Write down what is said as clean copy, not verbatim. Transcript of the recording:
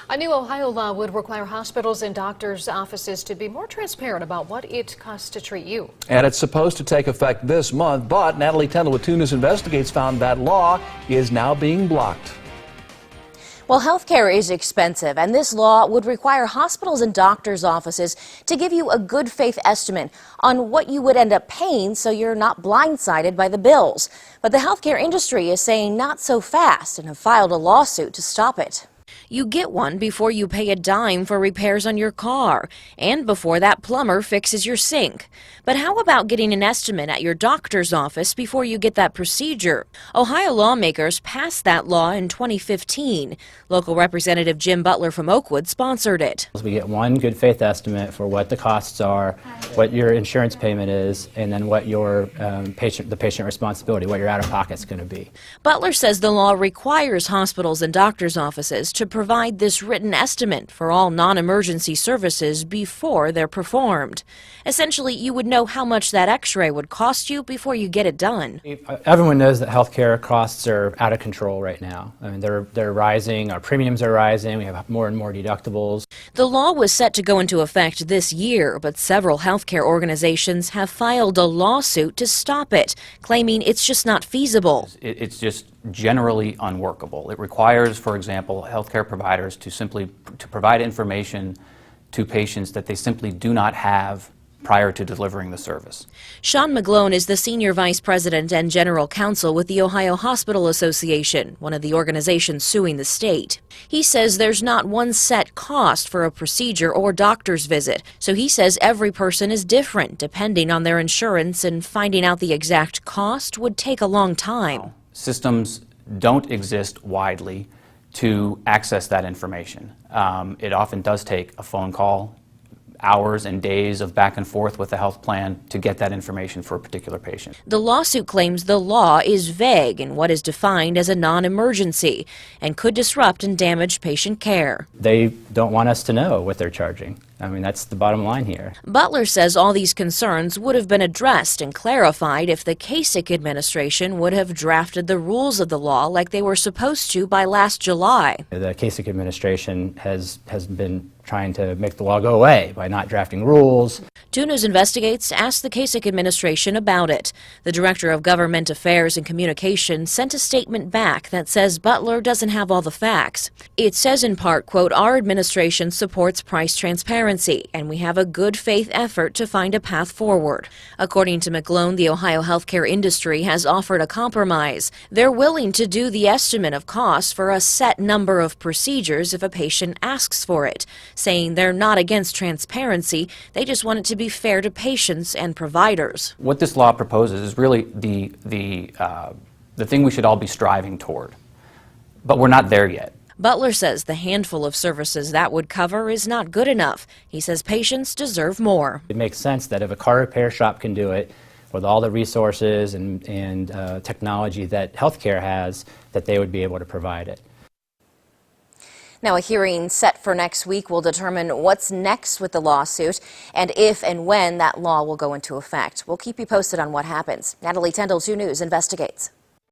A new Ohio law would require hospitals and doctors' offices to be more transparent about what it costs to treat you. And it's supposed to take effect this month, but Natalie Tendall with 2 News Investigates found that law is now being blocked. Well, healthcare is expensive, and this law would require hospitals and doctors' offices to give you a good faith estimate on what you would end up paying so you're not blindsided by the bills. But the healthcare industry is saying not so fast and have filed a lawsuit to stop it. You get one before you pay a dime for repairs on your car and before that plumber fixes your sink. But how about getting an estimate at your doctor's office before you get that procedure? Ohio lawmakers passed that law in 2015. Local Representative Jim Butler from Oakwood sponsored it. We get one good faith estimate for what the costs are, what your insurance payment is, and then what your the patient responsibility, what your out-of-pocket is going to be. Butler says the law requires hospitals and doctors' offices to provide this written estimate for all non-emergency services before they're performed. Essentially, you would know how much that x-ray would cost you before you get it done. Everyone knows that healthcare costs are out of control right now. I mean, they're rising, our premiums are rising, we have more and more deductibles. The law was set to go into effect this year, but several healthcare organizations have filed a lawsuit to stop it, claiming it's just not feasible. It's just generally unworkable. It requires, for example, healthcare providers to provide information to patients that they simply do not have prior to delivering the service. Sean McGlone is the Senior Vice President and General Counsel with the Ohio Hospital Association, one of the organizations suing the state. He says there's not one set cost for a procedure or doctor's visit, so he says every person is different depending on their insurance, and finding out the exact cost would take a long time. Systems don't exist widely to access that information. It often does take a phone call, hours and days of back and forth with the health plan to get that information for a particular patient. The lawsuit claims the law is vague in what is defined as a non-emergency and could disrupt and damage patient care. They don't want us to know what they're charging. I mean, that's the bottom line here. Butler says all these concerns would have been addressed and clarified if the Kasich administration would have drafted the rules of the law like they were supposed to by last July. The Kasich administration has been trying to make the law go away by not drafting rules. 2 News Investigates asked the Kasich administration about it. The Director of Government Affairs and Communications sent a statement back that says Butler doesn't have all the facts. It says in part, quote, "Our administration supports price transparency, and we have a good faith effort to find a path forward." According to McGlone, the Ohio healthcare industry has offered a compromise. They're willing to do the estimate of costs for a set number of procedures if a patient asks for it, saying they're not against transparency, they just want it to be fair to patients and providers. What this law proposes is really the thing we should all be striving toward, but we're not there yet. Butler says the handful of services that would cover is not good enough. He says patients deserve more. It makes sense that if a car repair shop can do it with all the resources and technology that healthcare has, that they would be able to provide it. Now, a hearing set for next week will determine what's next with the lawsuit and if and when that law will go into effect. We'll keep you posted on what happens. Natalie Tendall, 2 News Investigates.